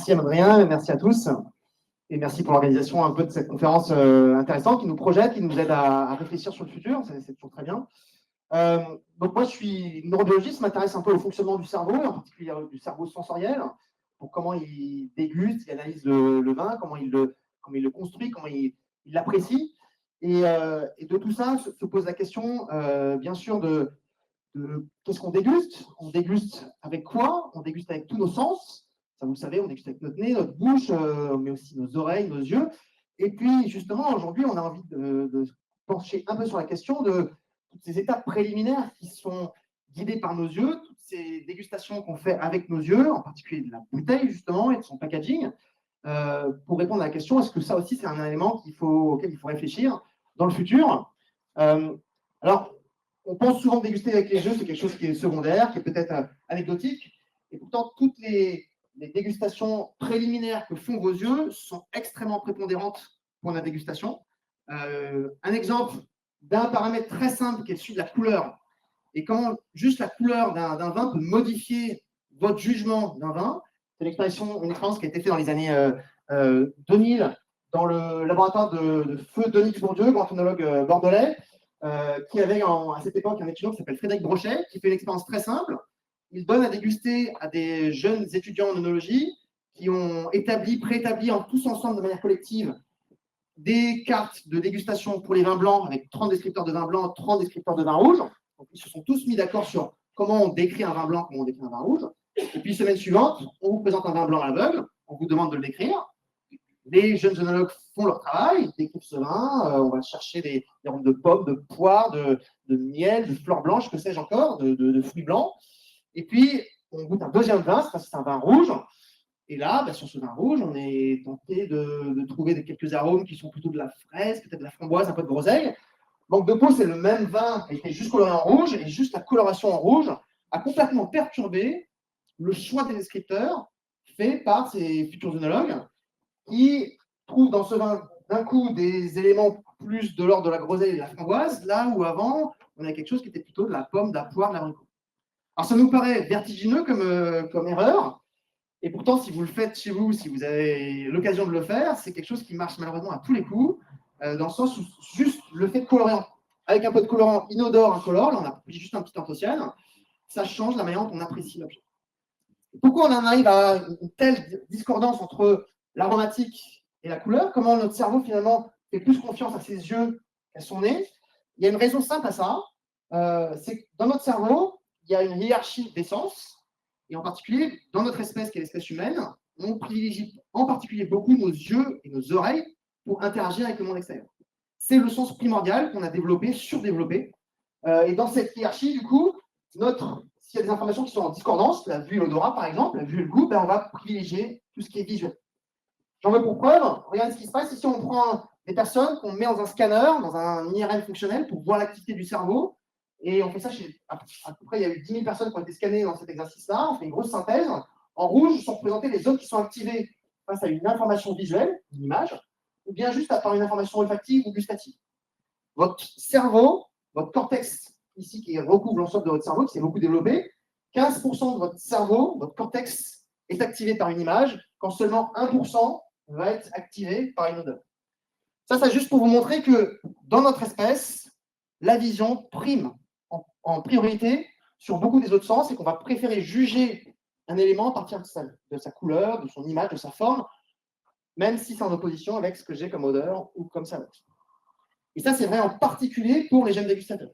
Merci Adrien, merci à tous. Et merci pour l'organisation un peu de cette conférence intéressante qui nous projette, qui nous aide à réfléchir sur le futur. C'est toujours très bien. Donc moi, je suis neurobiologiste, je m'intéresse un peu au fonctionnement du cerveau, en particulier du cerveau sensoriel, pour comment il déguste, il analyse le vin, comment il le construit, comment il l'apprécie. Et de tout ça se pose la question, bien sûr, de qu'est-ce qu'on déguste? On déguste avec quoi? On déguste avec tous nos sens. Ça, vous le savez, on déguste avec notre nez, notre bouche, mais aussi nos oreilles, nos yeux. Et puis, justement, aujourd'hui, on a envie de pencher un peu sur la question de toutes ces étapes préliminaires qui sont guidées par nos yeux, toutes ces dégustations qu'on fait avec nos yeux, en particulier de la bouteille, justement, et de son packaging, pour répondre à la question, est-ce que ça aussi, c'est un élément auquel il faut réfléchir dans le futur? Alors, on pense souvent déguster avec les yeux, c'est quelque chose qui est secondaire, qui est peut-être anecdotique, et pourtant toutes les dégustations préliminaires que font vos yeux sont extrêmement prépondérantes pour la dégustation. Un exemple d'un paramètre très simple qui est celui de la couleur, et comment juste la couleur d'un vin peut modifier votre jugement d'un vin. C'est une expérience qui a été faite dans les années 2000 dans le laboratoire de feu Denis Bourdieu, grand œnologue bordelais, qui avait à cette époque un étudiant qui s'appelle Frédéric Brochet, qui fait une expérience très simple. Il donne à déguster à des jeunes étudiants en œnologie qui ont préétabli tous ensemble de manière collective des cartes de dégustation pour les vins blancs avec 30 descripteurs de vin blanc, 30 descripteurs de vin rouge. Donc, ils se sont tous mis d'accord sur comment on décrit un vin blanc, comment on décrit un vin rouge. Et puis, semaine suivante, on vous présente un vin blanc à l'aveugle, on vous demande de le décrire. Les jeunes œnologues font leur travail, ils décrivent ce vin, on va chercher des arômes de pommes, de poires, de miel, de fleurs blanches, que sais-je encore, de fruits blancs. Et puis, on goûte un deuxième vin, c'est un vin rouge. Et là, sur ce vin rouge, on est tenté de trouver quelques arômes qui sont plutôt de la fraise, peut-être de la framboise, un peu de groseille. Donc, de coup, c'est le même vin qui a été juste coloré en rouge, et juste la coloration en rouge a complètement perturbé le choix des descripteurs fait par ces futurs œnologues qui trouvent dans ce vin d'un coup des éléments plus de l'ordre de la groseille et de la framboise, là où avant, on a quelque chose qui était plutôt de la pomme, de la poire, de l'abricot. Alors, ça nous paraît vertigineux comme erreur, et pourtant, si vous le faites chez vous, si vous avez l'occasion de le faire, c'est quelque chose qui marche malheureusement à tous les coups, dans le sens où juste le fait de colorer avec un peu de colorant inodore, incolore, là on a juste un petit anthocyanes, ça change la manière dont on apprécie l'objet. Pourquoi on en arrive à une telle discordance entre l'aromatique et la couleur? Comment notre cerveau finalement fait plus confiance à ses yeux qu'à son nez? Il y a une raison simple à ça, c'est que dans notre cerveau, il y a une hiérarchie des sens, et en particulier, dans notre espèce qui est l'espèce humaine, on privilégie en particulier beaucoup nos yeux et nos oreilles pour interagir avec le monde extérieur. C'est le sens primordial qu'on a développé, surdéveloppé. Et dans cette hiérarchie, du coup, s'il y a des informations qui sont en discordance, la vue et l'odorat par exemple, la vue et le goût, on va privilégier tout ce qui est visuel. J'en veux pour preuve, regardez ce qui se passe ici, on prend des personnes qu'on met dans un scanner, dans un IRM fonctionnel pour voir l'activité du cerveau. Et on fait ça à peu près, il y a eu 10 000 personnes qui ont été scannées dans cet exercice-là. On fait une grosse synthèse. En rouge sont représentées les zones qui sont activées face à une information visuelle, une image, ou bien juste par une information olfactive ou gustative. Votre cerveau, votre cortex, ici, qui recouvre l'ensemble de votre cerveau, qui s'est beaucoup développé, 15% de votre cerveau, votre cortex, est activé par une image, quand seulement 1% va être activé par une odeur. Ça, c'est juste pour vous montrer que dans notre espèce, la vision prime en priorité sur beaucoup des autres sens et qu'on va préférer juger un élément à partir de sa couleur, de son image, de sa forme, même si c'est en opposition avec ce que j'ai comme odeur ou comme saveur. Et ça, c'est vrai en particulier pour les jeunes dégustateurs.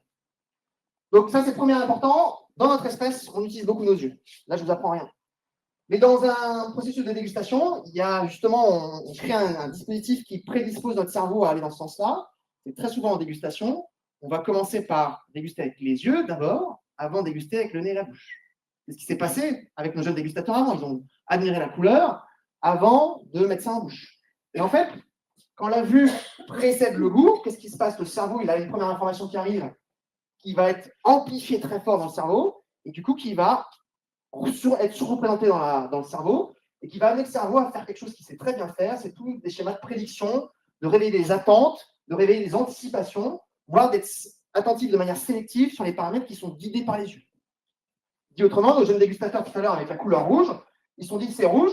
Donc ça, c'est premier important. Dans notre espèce, on utilise beaucoup nos yeux. Là, je ne vous apprends rien. Mais dans un processus de dégustation, il y a justement, on crée un dispositif qui prédispose notre cerveau à aller dans ce sens-là. C'est très souvent en dégustation. On va commencer par déguster avec les yeux d'abord, avant de déguster avec le nez et la bouche. C'est ce qui s'est passé avec nos jeunes dégustateurs avant. Ils ont admiré la couleur avant de mettre ça en bouche. Et en fait, quand la vue précède le goût, qu'est-ce qui se passe? Le cerveau, il a une première information qui arrive, qui va être amplifiée très fort dans le cerveau, et du coup, qui va être surreprésenté dans le cerveau, et qui va amener le cerveau à faire quelque chose qu'il sait très bien faire, c'est tous des schémas de prédiction, de réveiller des attentes, de réveiller des anticipations, voire d'être attentif de manière sélective sur les paramètres qui sont guidés par les yeux. Dit autrement, nos jeunes dégustateurs tout à l'heure avec la couleur rouge, ils se sont dit c'est rouge,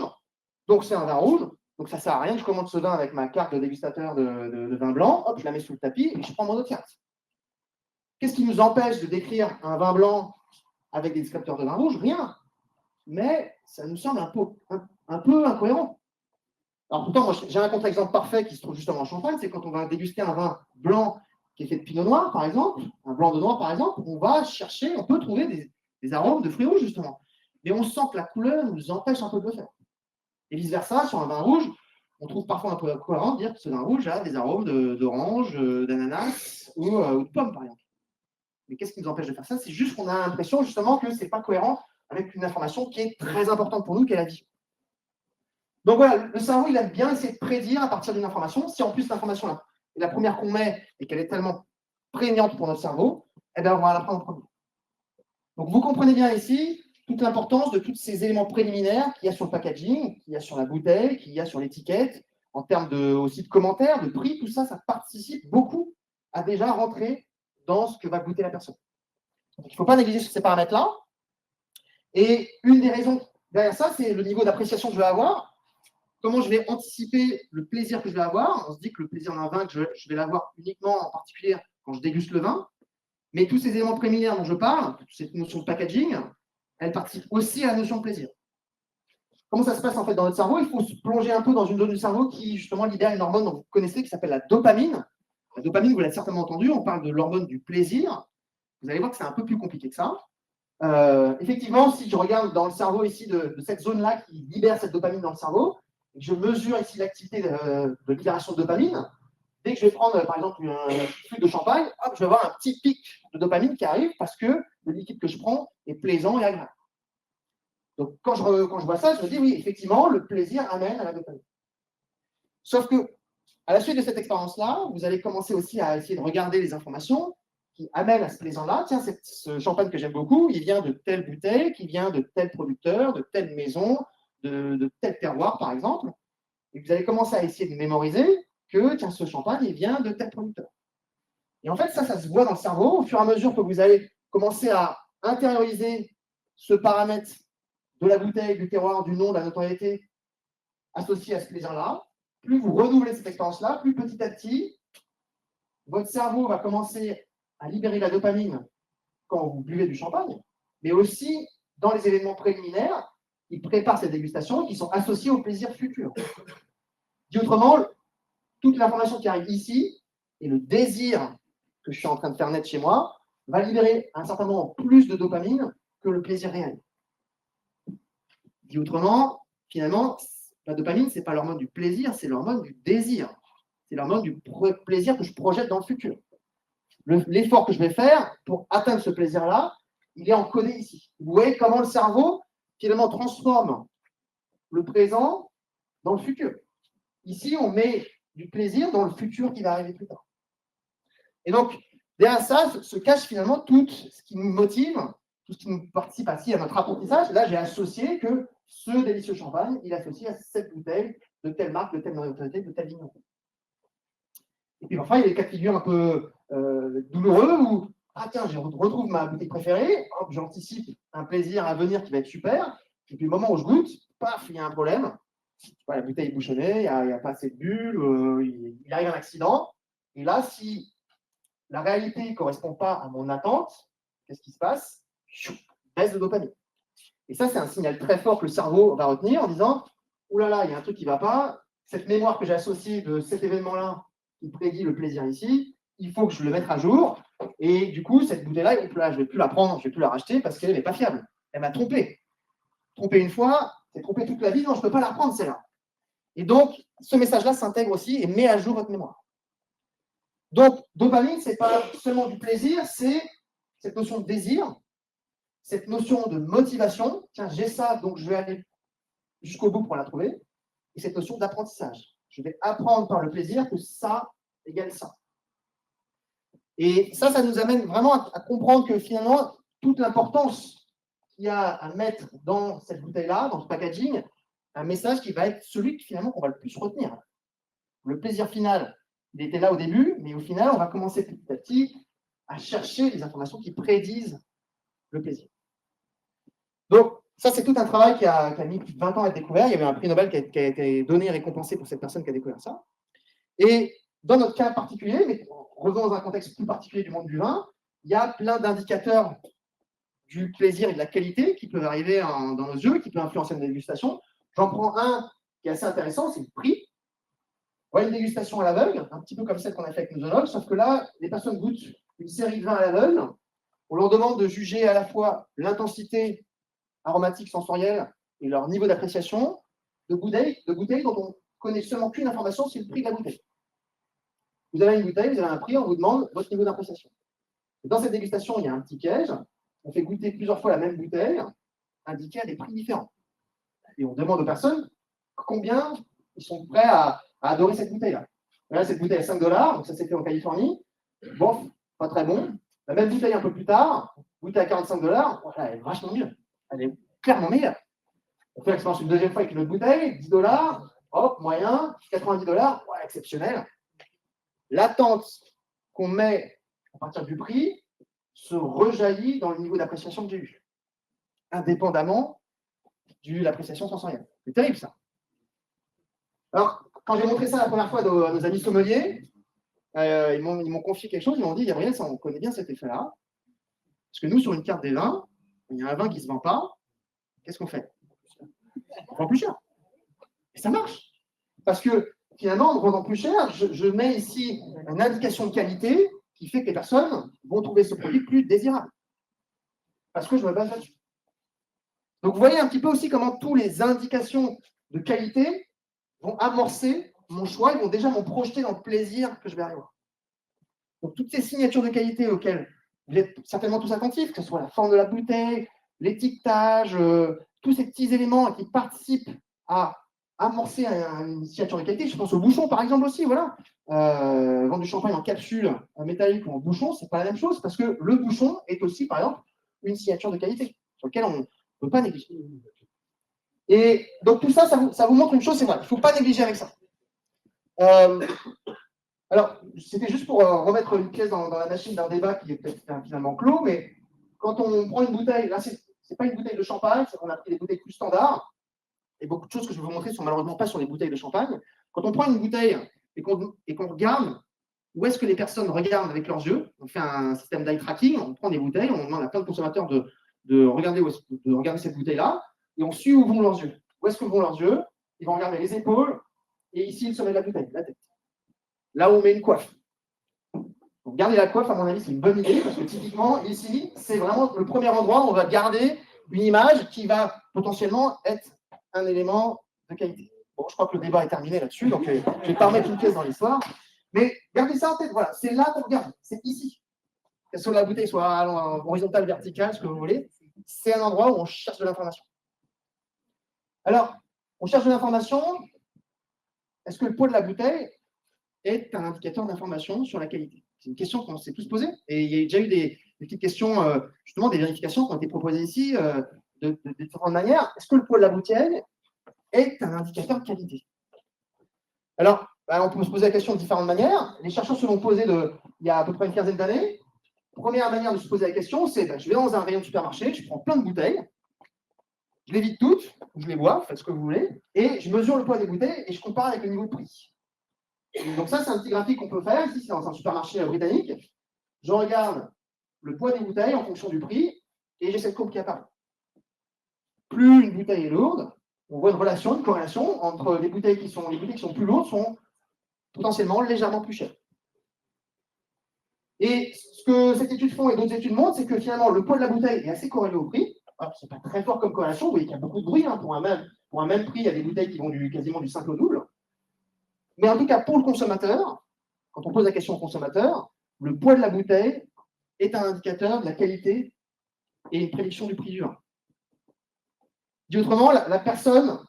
Donc, c'est un vin rouge. Donc, ça ne sert à rien que je commande ce vin avec ma carte de dégustateur de vin blanc. Hop, je la mets sous le tapis et je prends mon autre carte. Qu'est-ce qui nous empêche de décrire un vin blanc avec des descripteurs de vin rouge? Rien. Mais ça nous semble un peu incohérent. Alors, pourtant, moi, j'ai un contre-exemple parfait qui se trouve justement en Champagne. C'est quand on va déguster un vin blanc qui est fait de pinot noir, par exemple, un blanc de noir, par exemple, on va chercher, on peut trouver des arômes de fruits rouges, justement. Mais on sent que la couleur nous empêche un peu de le faire. Et vice-versa, sur un vin rouge, on trouve parfois un peu incohérent de dire que ce vin rouge a des arômes d'orange, d'ananas ou de pomme, par exemple. Mais qu'est-ce qui nous empêche de faire ça? C'est juste qu'on a l'impression, justement, que ce n'est pas cohérent avec une information qui est très importante pour nous, qui est la vie. Donc voilà, le cerveau, il aime bien essayer de prédire à partir d'une information. Si en plus l'information est la première qu'on met et qu'elle est tellement prégnante pour notre cerveau, eh bien, on va la prendre en premier. Donc vous comprenez bien ici toute l'importance de tous ces éléments préliminaires qu'il y a sur le packaging, qu'il y a sur la bouteille, qu'il y a sur l'étiquette, en termes aussi de commentaires, de prix, tout ça, ça participe beaucoup à déjà rentrer dans ce que va goûter la personne. Donc, il ne faut pas négliger ces paramètres-là. Et une des raisons derrière ça, c'est le niveau d'appréciation que je vais avoir. Comment je vais anticiper le plaisir que je vais avoir. On se dit que le plaisir d'un vin, je vais l'avoir uniquement en particulier quand je déguste le vin. Mais tous ces éléments préliminaires dont je parle, cette notion de packaging, elle participe aussi à la notion de plaisir. Comment ça se passe en fait dans notre cerveau? Il faut se plonger un peu dans une zone du cerveau qui justement libère une hormone dont vous connaissez qui s'appelle la dopamine. La dopamine, vous l'avez certainement entendu, on parle de l'hormone du plaisir. Vous allez voir que c'est un peu plus compliqué que ça. Effectivement, si je regarde dans le cerveau ici de cette zone-là qui libère cette dopamine dans le cerveau, et que je mesure ici l'activité de libération de dopamine, dès que je vais prendre par exemple un flux de champagne, hop, je vais avoir un petit pic de dopamine qui arrive parce que le liquide que je prends est plaisant et agréable. Donc quand je vois ça, je me dis oui, effectivement, le plaisir amène à la dopamine. Sauf que à la suite de cette expérience-là, vous allez commencer aussi à essayer de regarder les informations qui amènent à ce plaisir-là. Tiens, ce champagne que j'aime beaucoup, il vient de telle bouteille, qui vient de tel producteur, de telle maison, de tel terroir, par exemple. Et vous allez commencer à essayer de mémoriser que tiens, ce champagne, il vient de tel producteur. Et en fait, ça se voit dans le cerveau. Au fur et à mesure que vous allez commencer à intérioriser ce paramètre de la bouteille, du terroir, du nom, de la notoriété associé à ce plaisir-là, plus vous renouvelez cette expérience-là, plus petit à petit, votre cerveau va commencer à libérer la dopamine quand vous buvez du champagne, mais aussi dans les événements préliminaires, il prépare ces dégustations qui sont associées au plaisir futur. Dit autrement, toute l'information qui arrive ici et le désir que je suis en train de faire naître chez moi va libérer à un certain moment plus de dopamine que le plaisir réel. Dit autrement, finalement, la dopamine, ce n'est pas l'hormone du plaisir, c'est l'hormone du désir. C'est l'hormone du plaisir que je projette dans le futur. L'effort que je vais faire pour atteindre ce plaisir-là, il est encodé ici. Vous voyez comment le cerveau, finalement, transforme le présent dans le futur. Ici, on met du plaisir dans le futur qui va arriver plus tard. Et donc, derrière ça se cache finalement tout ce qui nous motive, tout ce qui nous participe à notre apprentissage. Là, j'ai associé que ce délicieux champagne, il est associé à cette bouteille de telle marque, de telle notoriété, de tel vigneron. Et puis parfois, il y a des cas de figure un peu douloureux où, ah tiens, je retrouve ma bouteille préférée, hop, j'anticipe un plaisir à venir qui va être super, et puis le moment où je goûte, paf, il y a un problème. La bouteille est bouchonnée, il n'y a pas assez de bulles, il arrive un accident. Et là, si la réalité ne correspond pas à mon attente, qu'est-ce qui se passe? Baisse de dopamine. Et ça, c'est un signal très fort que le cerveau va retenir en disant, oh là là, il y a un truc qui ne va pas, cette mémoire que j'ai associée de cet événement-là, qui prédit le plaisir ici, il faut que je le mette à jour. Et du coup, cette bouteille-là, je ne vais plus la prendre, je ne vais plus la racheter parce qu'elle n'est pas fiable. Elle m'a trompé. Trompé une fois, c'est trompé toute la vie, non, je ne peux pas la reprendre, celle-là. Et donc, ce message-là s'intègre aussi et met à jour votre mémoire. Donc, dopamine, ce n'est pas seulement du plaisir, c'est cette notion de désir, cette notion de motivation. Tiens, j'ai ça, donc je vais aller jusqu'au bout pour la trouver. Et cette notion d'apprentissage. Je vais apprendre par le plaisir que ça égale ça. Et ça nous amène vraiment à comprendre que finalement, toute l'importance qu'il y a à mettre dans cette bouteille-là, dans ce packaging, un message qui va être celui finalement qu'on va le plus retenir. Le plaisir final, il était là au début, mais au final, on va commencer petit à petit à chercher les informations qui prédisent le plaisir. Donc, Ça, c'est tout un travail qui a mis plus de 20 ans à être découvert. Il y avait un prix Nobel qui a été donné et récompensé pour cette personne qui a découvert ça. Et dans notre cas particulier, mais revenons dans un contexte plus particulier du monde du vin, il y a plein d'indicateurs du plaisir et de la qualité qui peuvent arriver dans nos yeux, qui peuvent influencer notre dégustation. J'en prends un qui est assez intéressant, c'est le prix. Voilà une dégustation à l'aveugle, un petit peu comme celle qu'on a fait avec nos œnologues, sauf que là, les personnes goûtent une série de vins à l'aveugle. On leur demande de juger à la fois l'intensité aromatique, sensorielle et leur niveau d'appréciation de bouteilles dont on connaît seulement qu'une information, c'est le prix de la bouteille. Vous avez une bouteille, vous avez un prix, on vous demande votre niveau d'appréciation. Dans cette dégustation, il y a un petit piège. On fait goûter plusieurs fois la même bouteille, indiquée à des prix différents. Et on demande aux personnes combien ils sont prêts à adorer cette bouteille-là. Là, cette bouteille à 5 $, donc ça s'est fait en Californie. Bon, pas très bon. La même bouteille un peu plus tard, bouteille à 45 $, voilà, elle est vachement mieux. Elle est clairement meilleure. On fait l'expérience une deuxième fois avec une autre bouteille, 10 $, hop, moyen, 90 $, ouais, exceptionnel. L'attente qu'on met à partir du prix se rejaillit dans le niveau d'appréciation que j'ai eu, indépendamment de l'appréciation sensorielle. C'est terrible, ça. Alors, quand j'ai montré ça la première fois à nos amis sommeliers, ils m'ont confié quelque chose, ils m'ont dit, Gabriel, on connaît bien cet effet-là, parce que nous, sur une carte des vins, il y a un vin qui ne se vend pas, qu'est-ce qu'on fait? On vend plus cher. Et ça marche. Parce que finalement, en vendant plus cher, je mets ici une indication de qualité qui fait que les personnes vont trouver ce produit plus désirable. Parce que je me base là-dessus. Donc, vous voyez un petit peu aussi comment toutes les indications de qualité vont amorcer mon choix, ils vont déjà me projeter dans le plaisir que je vais avoir. Donc, toutes ces signatures de qualité auxquelles vous êtes certainement tous attentifs, que ce soit la forme de la bouteille, l'étiquetage, tous ces petits éléments qui participent à amorcer une signature de qualité. Je pense au bouchon, par exemple, aussi. Voilà. Vendre du champagne en capsule en métallique ou en bouchon, c'est pas la même chose parce que le bouchon est aussi, par exemple, une signature de qualité sur laquelle on ne peut pas négliger. Et donc, tout ça, ça vous montre une chose, c'est vrai, il ne faut pas négliger avec ça. Alors, c'était juste pour remettre une pièce dans la machine d'un débat qui est peut-être finalement clos, mais quand on prend une bouteille, là, c'est pas une bouteille de champagne, c'est qu'on a pris des bouteilles plus standards, et beaucoup de choses que je vais vous montrer sont malheureusement pas sur les bouteilles de champagne. Quand on prend une bouteille et qu'on regarde où est-ce que les personnes regardent avec leurs yeux, on fait un système d'eye tracking, on prend des bouteilles, on demande à plein de consommateurs de regarder cette bouteille-là, et on suit où vont leurs yeux. Où est-ce que vont leurs yeux? Ils vont regarder les épaules, et ici, le sommet de la bouteille, la tête. Là où on met une coiffe. Donc, garder la coiffe, à mon avis, c'est une bonne idée, parce que typiquement, ici, c'est vraiment le premier endroit où on va garder une image qui va potentiellement être un élément de qualité. Bon, je crois que le débat est terminé là-dessus, donc je ne vais pas remettre une pièce dans l'histoire. Mais gardez ça en tête, voilà, c'est là qu'on regarde, c'est ici. Que sur la bouteille soit horizontale, verticale, ce que vous voulez, c'est un endroit où on cherche de l'information. Alors, on cherche de l'information. Est-ce que le poids de la bouteille est un indicateur d'information sur la qualité? C'est une question qu'on s'est tous posée. Et il y a déjà eu des petites questions, justement, des vérifications qui ont été proposées ici de différentes manières. Est-ce que le poids de la bouteille est un indicateur de qualité? Alors, on peut se poser la question de différentes manières. Les chercheurs se l'ont posé il y a à peu près une quinzaine d'années. Première manière de se poser la question, c'est je vais dans un rayon de supermarché, je prends plein de bouteilles, je les vide toutes, je les bois, faites ce que vous voulez, et je mesure le poids des bouteilles et je compare avec le niveau de prix. Et donc ça, c'est un petit graphique qu'on peut faire. Ici, c'est dans un supermarché britannique. Je regarde le poids des bouteilles en fonction du prix et j'ai cette courbe qui apparaît. Plus une bouteille est lourde, on voit une relation, une corrélation entre les bouteilles qui sont plus lourdes sont potentiellement légèrement plus chères. Et ce que cette étude font et d'autres études montrent, c'est que finalement, le poids de la bouteille est assez corrélé au prix. Ce n'est pas très fort comme corrélation, vous voyez qu'il y a beaucoup de bruit. Pour un même prix, il y a des bouteilles qui vont quasiment du 5 au double. Mais en tout cas, pour le consommateur, quand on pose la question au consommateur, le poids de la bouteille est un indicateur de la qualité et une prédiction du prix du vin. Dit autrement, la personne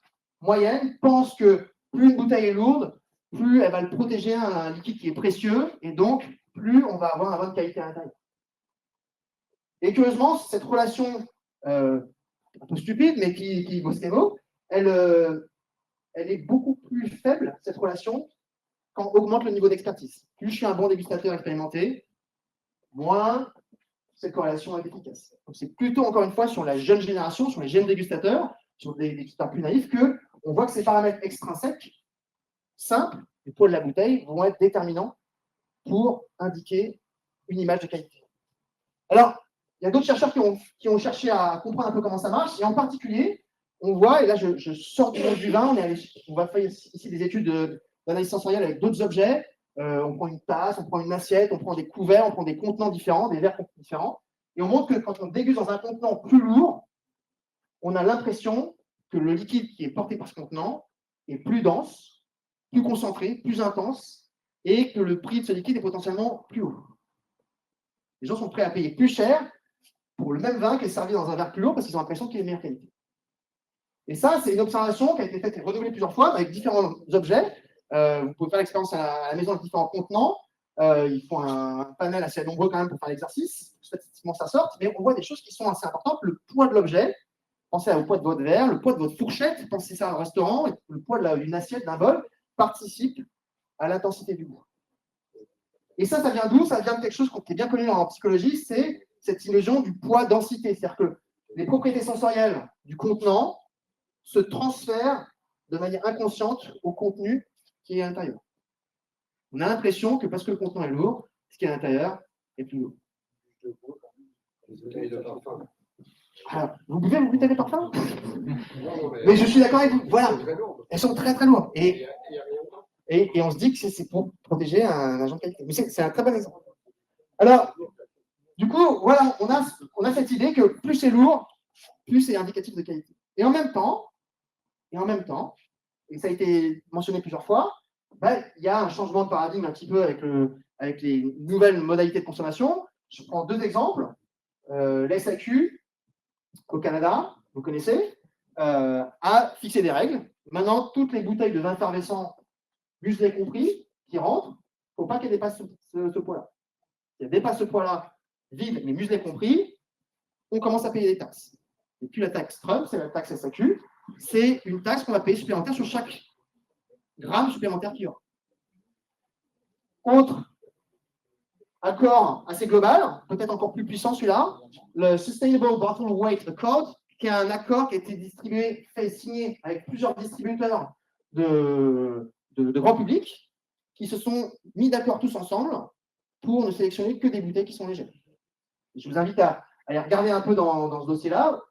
moyenne pense que plus une bouteille est lourde, plus elle va le protéger un liquide qui est précieux, et donc plus on va avoir un vin de qualité à l'intérieur. Et curieusement, cette relation un peu stupide, mais qui vaut ce qu'elle vaut, elle est beaucoup plus faible, cette relation, quand on augmente le niveau d'expertise. Plus je suis un bon dégustateur expérimenté, moins cette corrélation est efficace. Donc, c'est plutôt, encore une fois, sur la jeune génération, sur les jeunes dégustateurs, sur des dégustateurs plus naïfs, qu'on voit que ces paramètres extrinsèques, simples, du poids de la bouteille, vont être déterminants pour indiquer une image de qualité. Alors, il y a d'autres chercheurs qui ont cherché à comprendre un peu comment ça marche, et en particulier, on voit, et là je sors du monde du vin, on va faire ici des études d'analyse sensorielle avec d'autres objets. On prend une tasse, on prend une assiette, on prend des couverts, on prend des contenants différents, des verres différents, et on montre que quand on déguste dans un contenant plus lourd, on a l'impression que le liquide qui est porté par ce contenant est plus dense, plus concentré, plus intense, et que le prix de ce liquide est potentiellement plus haut. Les gens sont prêts à payer plus cher pour le même vin qui est servi dans un verre plus lourd parce qu'ils ont l'impression qu'il est de meilleure qualité. Et ça, c'est une observation qui a été faite et renouvelée plusieurs fois avec différents objets. Vous pouvez faire l'expérience à la maison avec différents contenants. Ils font un panel assez nombreux quand même pour faire l'exercice. Statistiquement, ça sort. Mais on voit des choses qui sont assez importantes. Le poids de l'objet, pensez au poids de votre verre, le poids de votre fourchette, pensez ça au restaurant, et le poids d'une assiette, d'un bol, participe à l'intensité du goût. Et ça vient d'où? Ça vient de quelque chose qui est bien connu en psychologie, c'est cette illusion du poids-densité. C'est-à-dire que les propriétés sensorielles du contenant se transfèrent de manière inconsciente au contenu qui est à l'intérieur. On a l'impression que parce que le contenant est lourd, ce qui est à l'intérieur est plus lourd. Alors, vous buvez vos bouteilles de parfum? Mais je suis d'accord avec vous. Voilà. Elles sont très très lourdes. Et on se dit que c'est pour protéger un agent de qualité. Mais c'est un très bon exemple. Alors, du coup, voilà, on a cette idée que plus c'est lourd, plus c'est indicatif de qualité. Et en même temps, et ça a été mentionné plusieurs fois, il y a un changement de paradigme un petit peu avec les nouvelles modalités de consommation. Je prends deux exemples. La SAQ au Canada, vous connaissez, a fixé des règles. Maintenant, toutes les bouteilles de vin effervescent, muselé compris, qui rentrent, il ne faut pas qu'elles dépassent ce poids-là. Si elles dépassent ce poids-là, vide, mais muselé compris, on commence à payer des taxes. Et puis la taxe Trump, c'est la taxe SAQ, c'est une taxe qu'on va payer supplémentaire sur chaque gramme supplémentaire qu'il y aura. Autre accord assez global, peut-être encore plus puissant celui-là, le Sustainable Bottle Weight Accord, qui est un accord qui a été signé avec plusieurs distributeurs de grand public, qui se sont mis d'accord tous ensemble pour ne sélectionner que des bouteilles qui sont légères. Et je vous invite à aller regarder un peu dans ce dossier-là.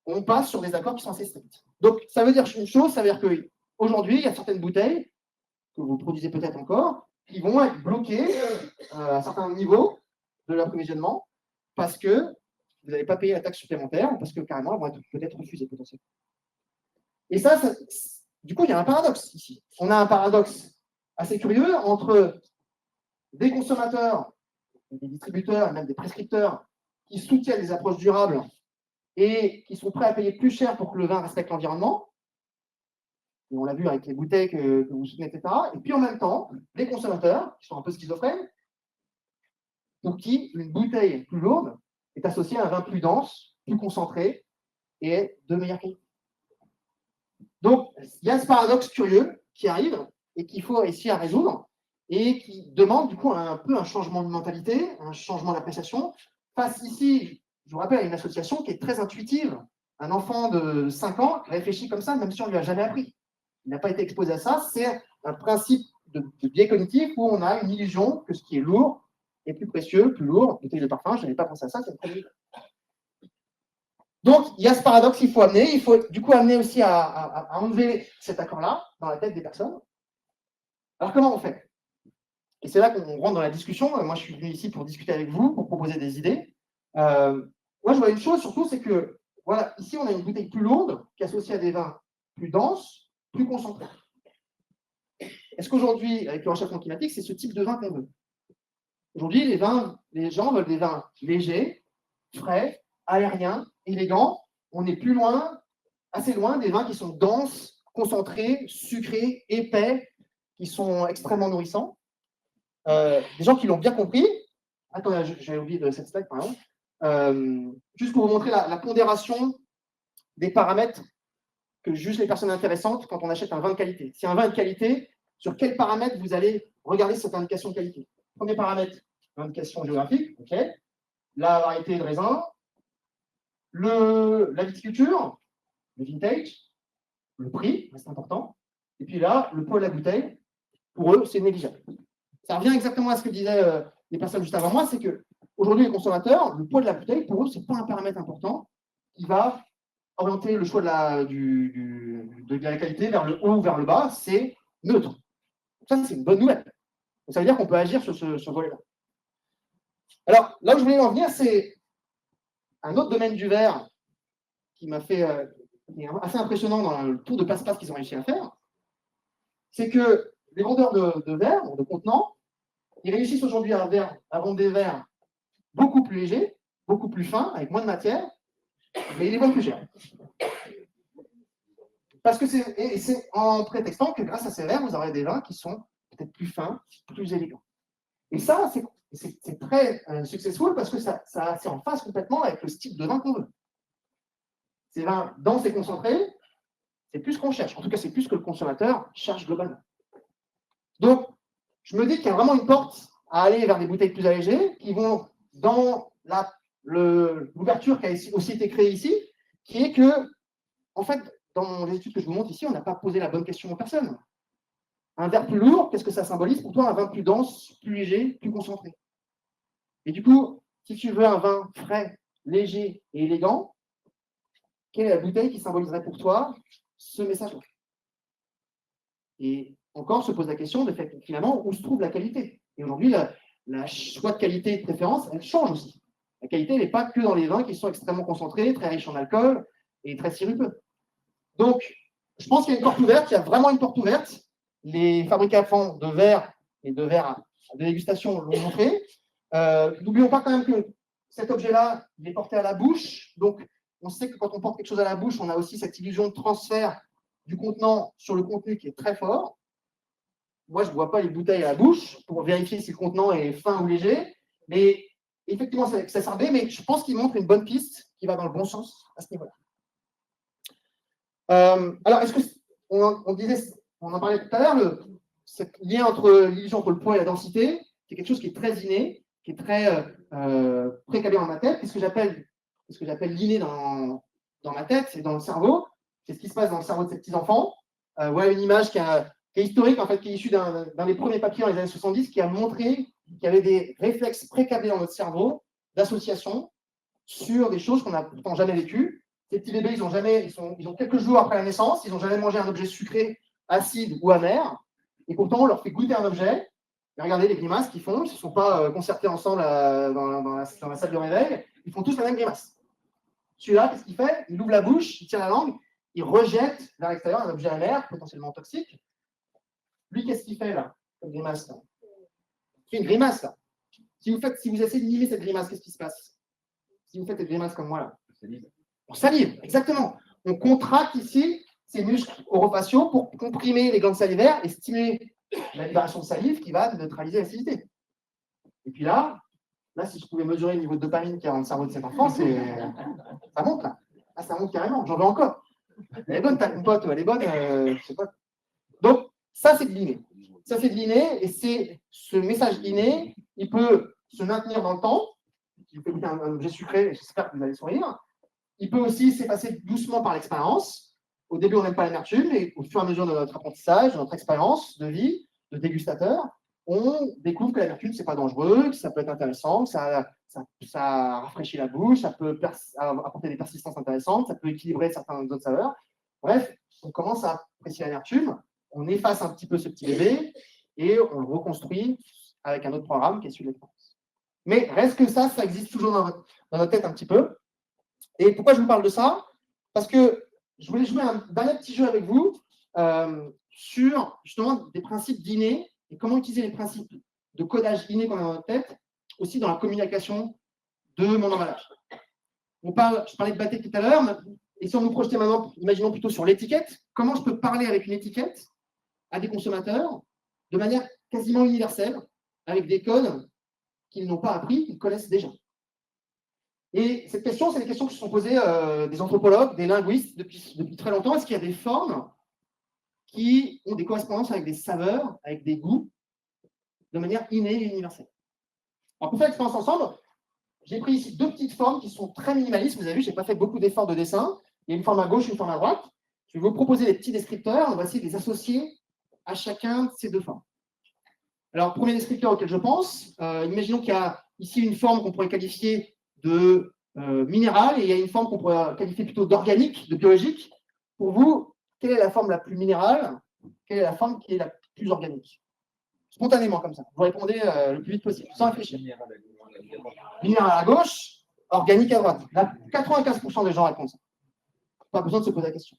On passe sur des accords qui sont assez stricts. Donc, ça veut dire une chose, ça veut dire qu'aujourd'hui, il y a certaines bouteilles que vous produisez peut-être encore, qui vont être bloquées à un certain niveau de l'approvisionnement parce que vous n'allez pas payer la taxe supplémentaire ou parce que carrément, elles vont être peut-être refusées potentiellement. Et ça, du coup, il y a un paradoxe ici. On a un paradoxe assez curieux entre des consommateurs, des distributeurs et même des prescripteurs qui soutiennent les approches durables et qui sont prêts à payer plus cher pour que le vin respecte l'environnement. Et on l'a vu avec les bouteilles que vous soutenez, etc. Et puis en même temps, les consommateurs, qui sont un peu schizophrènes, pour qui une bouteille plus lourde est associée à un vin plus dense, plus concentré et de meilleure qualité. Donc, il y a ce paradoxe curieux qui arrive et qu'il faut essayer à résoudre et qui demande du coup un peu un changement de mentalité, un changement d'appréciation. Face ici, je vous rappelle, à une association qui est très intuitive. Un enfant de 5 ans réfléchit comme ça, même si on ne lui a jamais appris. Il n'a pas été exposé à ça. C'est un principe de biais cognitif où on a une illusion que ce qui est lourd est plus précieux, plus lourd. Bouteille de parfum, je n'avais pas pensé à ça, c'est une très bonne. Donc, il y a ce paradoxe qu'il faut amener. Il faut du coup amener aussi à enlever cet accord-là dans la tête des personnes. Alors, comment on fait? Et c'est là qu'on rentre dans la discussion. Moi, je suis venu ici pour discuter avec vous, pour proposer des idées. Moi, je vois une chose surtout, c'est que, voilà, ici, on a une bouteille plus lourde qui est associée à des vins plus denses, plus concentrés. Est-ce qu'aujourd'hui, avec le réchauffement climatique, c'est ce type de vin qu'on veut? Aujourd'hui, les gens veulent des vins légers, frais, aériens, élégants. On est plus loin, assez loin des vins qui sont denses, concentrés, sucrés, épais, qui sont extrêmement nourrissants. Des gens qui l'ont bien compris. Attendez, j'ai oublié de cette slide, par exemple. Juste pour vous montrer la pondération des paramètres que jugent les personnes intéressantes quand on achète un vin de qualité. Si un vin est de qualité, sur quels paramètres vous allez regarder cette indication de qualité? Premier paramètre, indication géographique. Okay. la variété de raisin, la viticulture, le vintage, le prix, c'est important. Et puis là, le poids de la bouteille, pour eux, c'est négligeable. Ça revient exactement à ce que disaient les personnes juste avant moi, c'est qu'aujourd'hui, les consommateurs, le poids de la bouteille, pour eux, ce n'est pas un paramètre important qui va orienter le choix de la qualité vers le haut ou vers le bas, c'est neutre. Ça, c'est une bonne nouvelle. Donc, ça veut dire qu'on peut agir sur ce volet-là. Alors, là où je voulais en venir, c'est un autre domaine du verre qui m'a fait qui est assez impressionnant dans le tour de passe-passe qu'ils ont réussi à faire. C'est que les vendeurs de verre, de contenants, ils réussissent aujourd'hui à vendre des verres beaucoup plus légers, beaucoup plus fins, avec moins de matière, mais ils les vendent plus cher. Parce que c'est en prétextant que grâce à ces verres, vous aurez des vins qui sont peut-être plus fins, plus élégants. Et ça, c'est très successful parce que c'est en phase complètement avec le style de vin qu'on veut. Ces vins denses et concentrés, c'est plus ce qu'on cherche. En tout cas, c'est plus ce que le consommateur cherche globalement. Donc, je me dis qu'il y a vraiment une porte à aller vers des bouteilles plus allégées qui vont dans l'ouverture qui a aussi été créée ici, qui est que, en fait, dans les études que je vous montre ici, on n'a pas posé la bonne question aux personnes. Un verre plus lourd, qu'est-ce que ça symbolise pour toi? Un vin plus dense, plus léger, plus concentré. Et du coup, si tu veux un vin frais, léger et élégant, quelle est la bouteille qui symboliserait pour toi ce message-là? Et encore se pose la question de fait, finalement, où se trouve la qualité? Et aujourd'hui, la choix de qualité et de préférence, elle change aussi. La qualité, elle n'est pas que dans les vins qui sont extrêmement concentrés, très riches en alcool et très sirupeux. Donc, je pense qu'il y a une porte ouverte, il y a vraiment une porte ouverte. Les fabricants de verre et de verre à dégustation l'ont montré. N'oublions pas quand même que cet objet-là, il est porté à la bouche. Donc, on sait que quand on porte quelque chose à la bouche, on a aussi cette illusion de transfert du contenant sur le contenu qui est très fort. Moi, je ne bois pas les bouteilles à la bouche pour vérifier si le contenant est fin ou léger. Mais effectivement, c'est exacerbé, mais je pense qu'il montre une bonne piste qui va dans le bon sens à ce niveau-là. Alors, est-ce que on en parlait tout à l'heure, ce lien entre l'illusion entre le poids et la densité, c'est quelque chose qui est très inné, qui est très précalé dans ma tête. Qu'est-ce que j'appelle l'inné dans ma tête, c'est dans le cerveau. C'est ce qui se passe dans le cerveau de ces petits-enfants. Voilà une image qui est historique, en fait, qui est issue d'un des premiers papiers dans les années 70, qui a montré qu'il y avait des réflexes précablés dans notre cerveau d'association sur des choses qu'on n'a pourtant jamais vécues. Ces petits bébés, ils ont quelques jours après la naissance, ils n'ont jamais mangé un objet sucré, acide ou amer, et pourtant on leur fait goûter un objet. Et regardez les grimaces qu'ils font, ils ne se sont pas concertés ensemble dans la salle de réveil, ils font tous la même grimace. Celui-là, qu'est-ce qu'il fait? Il ouvre la bouche, il tire la langue, il rejette vers l'extérieur un objet amer, potentiellement toxique. Lui, qu'est-ce qu'il fait là, cette grimace là? Il fait une grimace là. Si vous essayez d'imiter cette grimace, qu'est-ce qui se passe? Si vous faites cette grimace comme moi là, on salive, exactement. On contracte ici ces muscles orofaciaux pour comprimer les glandes salivaires et stimuler la libération de salive qui va neutraliser l'acidité. Et puis là, si je pouvais mesurer le niveau de dopamine qu'il y a dans le cerveau de cet enfant, ça monte là. Ah, ça monte carrément, j'en veux encore. Elle est bonne ta compote, elle est bonne, je sais pas. Donc, ça c'est de l'inné. Ça c'est de l'inné, et c'est ce message inné, il peut se maintenir dans le temps. Il peut goûter un objet sucré, j'espère que vous allez sourire. Il peut aussi s'effacer doucement par l'expérience. Au début, on n'aime pas l'amertume, et au fur et à mesure de notre apprentissage, de notre expérience de vie, de dégustateur, on découvre que l'amertume, ce n'est pas dangereux, que ça peut être intéressant, que ça rafraîchit la bouche, ça peut apporter des persistances intéressantes, ça peut équilibrer certaines autres saveurs. Bref, on commence à apprécier l'amertume, on efface un petit peu ce petit bébé, et on le reconstruit avec un autre programme qui est celui de l'expérience. Mais reste que ça existe toujours dans notre tête un petit peu. Et pourquoi je vous parle de ça? Parce que je voulais jouer un dernier petit jeu avec vous sur justement des principes d'inné et comment utiliser les principes de codage inné qu'on a dans notre tête aussi dans la communication de mon emballage. Je parlais de Baté tout à l'heure, et si on nous projetait maintenant, imaginons plutôt sur l'étiquette, comment je peux parler avec une étiquette à des consommateurs de manière quasiment universelle, avec des codes qu'ils n'ont pas appris, qu'ils connaissent déjà. Et cette question, c'est des questions qui se sont posées des anthropologues, des linguistes depuis très longtemps. Est-ce qu'il y a des formes qui ont des correspondances avec des saveurs, avec des goûts, de manière innée et universelle? Alors, pour faire l'expérience ensemble, j'ai pris ici deux petites formes qui sont très minimalistes. Vous avez vu, je n'ai pas fait beaucoup d'efforts de dessin. Il y a une forme à gauche, une forme à droite. Je vais vous proposer des petits descripteurs. On va essayer de les associer à chacun de ces deux formes. Alors, premier descripteur auquel je pense, imaginons qu'il y a ici une forme qu'on pourrait qualifier de minérale et il y a une forme qu'on pourrait qualifier plutôt d'organique, de biologique. Pour vous, quelle est la forme la plus minérale? Quelle est la forme qui est la plus organique? Spontanément, comme ça. Vous répondez le plus vite possible, sans réfléchir. Minéral à gauche, organique à droite. Là, 95% des gens répondent ça. Pas besoin de se poser la question.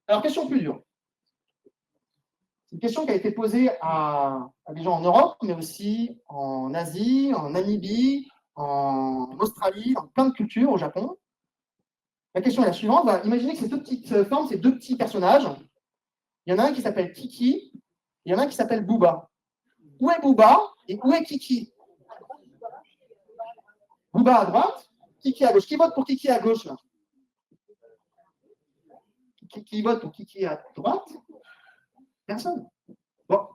Alors, question plus dure. C'est une question qui a été posée à des gens en Europe, mais aussi en Asie, en Namibie, en Australie, dans plein de cultures, au Japon. La question est la suivante. Imaginez que ces deux petites formes, ces deux petits personnages, il y en a un qui s'appelle Kiki, il y en a un qui s'appelle Booba. Où est Booba et où est Kiki? Booba à droite, Kiki à gauche. Qui vote pour Kiki à gauche là? Qui vote pour Kiki à droite? Personne. Bon,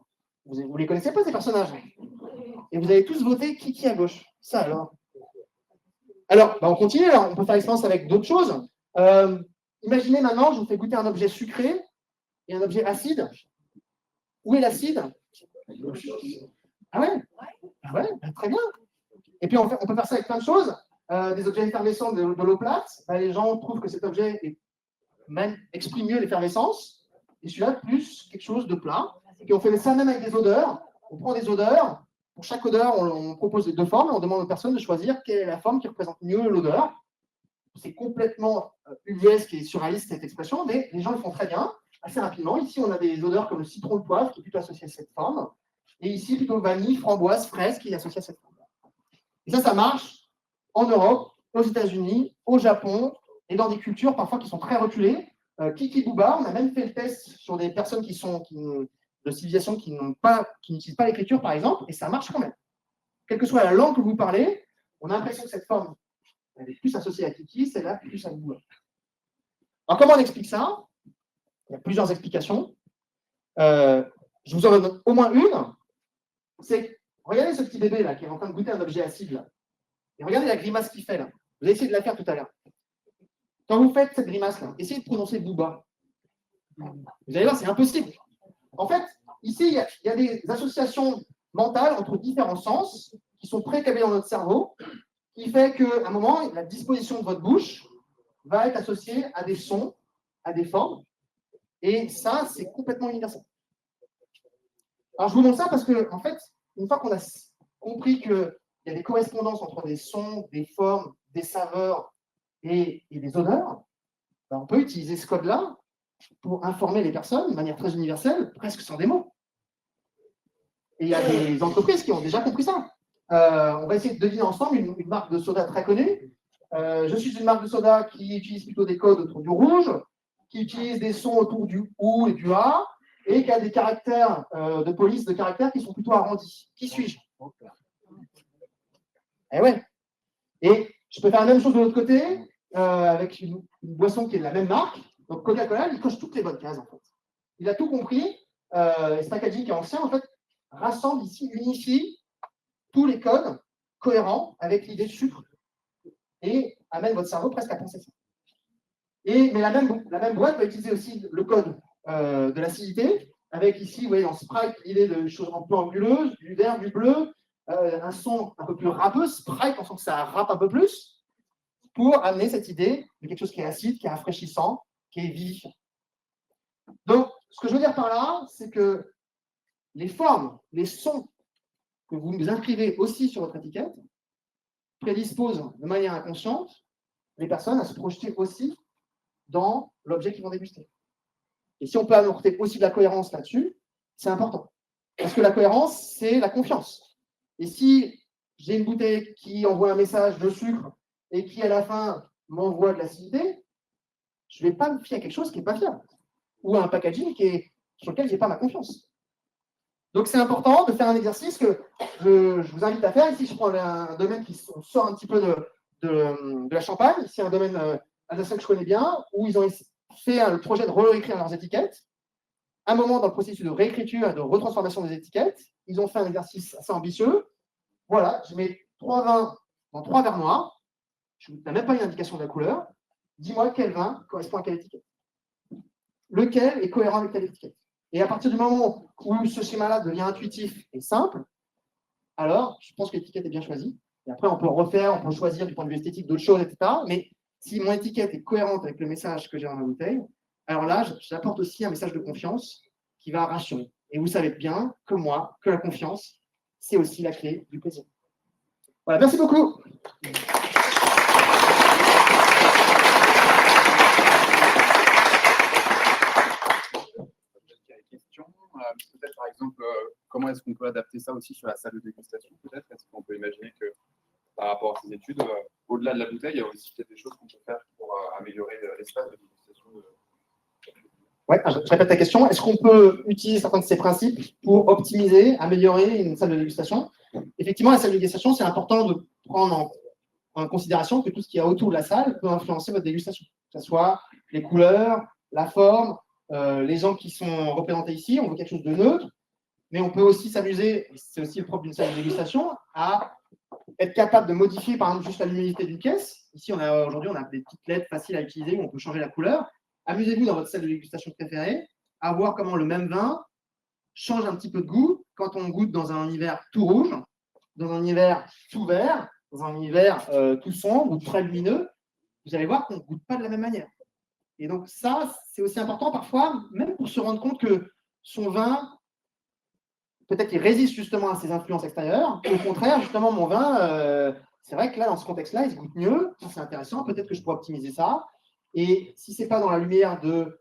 vous ne les connaissez pas ces personnages. Et vous avez tous voté Kiki à gauche. Ça alors. Alors, on continue. Alors, on peut faire l'expérience avec d'autres choses. Imaginez maintenant, je vous fais goûter un objet sucré et un objet acide. Où est l'acide? Ah ouais? Ah ouais, très bien. Et puis, on peut faire ça avec plein de choses. Des objets effervescents de l'eau plate. Les gens trouvent que cet objet exprime mieux l'effervescence. Et celui-là, plus quelque chose de plat. Et puis, on fait ça même avec des odeurs. On prend des odeurs. Pour chaque odeur, on propose les deux formes. Et on demande aux personnes de choisir quelle est la forme qui représente mieux l'odeur. C'est complètement ubuesque et surréaliste cette expression, mais les gens le font très bien, assez rapidement. Ici, on a des odeurs comme le citron, le poivre, qui est plutôt associé à cette forme. Et ici, plutôt vanille, framboise, fraise, qui est associé à cette forme. Et ça marche en Europe, aux États-Unis, au Japon, et dans des cultures parfois qui sont très reculées. Kiki Booba, on a même fait le test sur des personnes de civilisations qui n'utilisent pas l'écriture, par exemple, et ça marche quand même. Quelle que soit la langue que vous parlez, on a l'impression que cette forme elle est plus associée à Kiki, celle-là plus à Booba. Alors, comment on explique ça? Il y a plusieurs explications. Je vous en donne au moins une. C'est, regardez ce petit bébé là qui est en train de goûter un objet acide là. Et regardez la grimace qu'il fait là. Vous avez essayé de la faire tout à l'heure. Quand vous faites cette grimace là, essayez de prononcer Booba. Vous allez voir, c'est impossible. En fait, ici, il y a des associations mentales entre différents sens qui sont précabées dans notre cerveau, qui fait qu'à un moment, la disposition de votre bouche va être associée à des sons, à des formes. Et ça, c'est complètement universel. Alors, je vous montre ça parce que, en fait, une fois qu'on a compris qu'il y a des correspondances entre des sons, des formes, des saveurs et des odeurs, on peut utiliser ce code-là pour informer les personnes de manière très universelle, presque sans des mots. Et il y a des entreprises qui ont déjà compris ça. On va essayer de deviner ensemble une marque de soda très connue. Je suis une marque de soda qui utilise plutôt des codes autour du rouge, qui utilise des sons autour du OU et du A, et qui a des caractères de police de caractères qui sont plutôt arrondis. Qui suis-je? Eh ouais. Et je peux faire la même chose de l'autre côté, avec une boisson qui est de la même marque. Donc Coca-Cola, il coche toutes les bonnes cases en fait. Il a tout compris. Ce packaging qui est ancien, en fait, rassemble ici, unifie tous les codes cohérents avec l'idée de sucre et amène votre cerveau presque à penser ça. Mais la même boîte va utiliser aussi le code de l'acidité, avec ici, vous voyez, dans Sprite, l'idée de choses un peu anguleuses, du vert, du bleu, un son un peu plus râpeux, Sprite, on sent que ça râpe un peu plus, pour amener cette idée de quelque chose qui est acide, qui est rafraîchissant, qui est vivifiant. Donc, ce que je veux dire par là, c'est que les formes, les sons que vous inscrivez aussi sur votre étiquette prédisposent de manière inconsciente les personnes à se projeter aussi dans l'objet qu'ils vont déguster. Et si on peut apporter aussi de la cohérence là-dessus, c'est important. Parce que la cohérence, c'est la confiance. Et si j'ai une bouteille qui envoie un message de sucre et qui, à la fin, m'envoie de l'acidité, je ne vais pas me fier à quelque chose qui n'est pas fiable. Ou à un packaging sur lequel je n'ai pas ma confiance. Donc, c'est important de faire un exercice que je vous invite à faire. Ici, je prends un domaine qui sort un petit peu de la Champagne. C'est un domaine alsacien que je connais bien, où ils ont fait le projet de réécrire leurs étiquettes. Un moment dans le processus de réécriture et de retransformation des étiquettes, ils ont fait un exercice assez ambitieux. Voilà, je mets 3 vins dans 3 verres noirs, tu n'as même pas une indication de la couleur, dis-moi quel vin correspond à quelle étiquette. Lequel est cohérent avec quelle étiquette. Et à partir du moment où ce schéma-là devient intuitif et simple, alors je pense que l'étiquette est bien choisie. Et après, on peut refaire, on peut choisir du point de vue esthétique d'autres choses, etc. Mais si mon étiquette est cohérente avec le message que j'ai dans ma bouteille, alors là, j'apporte aussi un message de confiance qui va rassurer. Et vous savez bien que moi, que la confiance, c'est aussi la clé du plaisir. Voilà, merci beaucoup. Peut-être par exemple, comment est-ce qu'on peut adapter ça aussi sur la salle de dégustation peut-être? Est-ce qu'on peut imaginer que par rapport à ces études, au-delà de la bouteille, il y a aussi peut-être des choses qu'on peut faire pour améliorer l'espace de dégustation Ouais, je répète ta question. Est-ce qu'on peut utiliser certains de ces principes pour optimiser, améliorer une salle de dégustation? Effectivement, la salle de dégustation, c'est important de prendre en considération que tout ce qu'il y a autour de la salle peut influencer votre dégustation. Que ce soit les couleurs, la forme, les gens qui sont représentés ici, on veut quelque chose de neutre, mais on peut aussi s'amuser, c'est aussi le propre d'une salle de dégustation, à être capable de modifier par exemple juste la luminosité d'une pièce. Ici, aujourd'hui, on a des petites LED faciles à utiliser où on peut changer la couleur. Amusez-vous dans votre salle de dégustation préférée à voir comment le même vin change un petit peu de goût quand on goûte dans un univers tout rouge, dans un univers tout vert, dans un univers tout sombre ou très lumineux. Vous allez voir qu'on ne goûte pas de la même manière. Et donc ça, c'est aussi important parfois, même pour se rendre compte que son vin, peut-être qu'il résiste justement à ces influences extérieures. Au contraire, justement, mon vin, c'est vrai que là, dans ce contexte-là, il se goûte mieux. C'est intéressant. Peut-être que je pourrais optimiser ça. Et si ce n'est pas dans la lumière de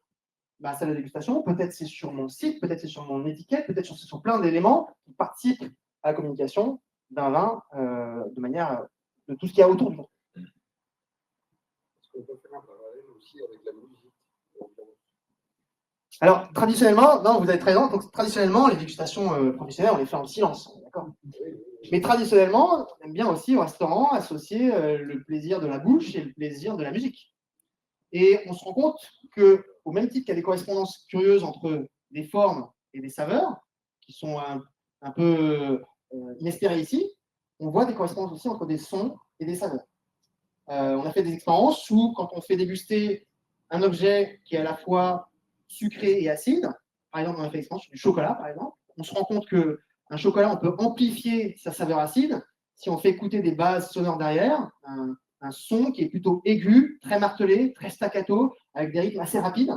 ma salle de dégustation, peut-être c'est sur mon site, peut-être c'est sur mon étiquette, peut-être c'est sur plein d'éléments qui participent à la communication d'un vin de manière de tout ce qu'il y a autour du vin. Est-ce qu'on peut faire un parallèle aussi avec la musique? Alors, traditionnellement, non, vous avez très raison. Donc, traditionnellement, les dégustations professionnelles, on les fait en silence. D'accord. Mais traditionnellement, on aime bien aussi au restaurant associer le plaisir de la bouche et le plaisir de la musique. Et on se rend compte qu'au même titre qu'il y a des correspondances curieuses entre des formes et des saveurs, qui sont un peu inespérées ici, on voit des correspondances aussi entre des sons et des saveurs. On a fait des expériences où, quand on fait déguster un objet qui est à la fois sucré et acide, par exemple, on a fait l'expérience sur du chocolat, par exemple, on se rend compte qu'un chocolat, on peut amplifier sa saveur acide si on fait écouter des bases sonores derrière, un son qui est plutôt aigu, très martelé, très staccato, avec des rythmes assez rapides.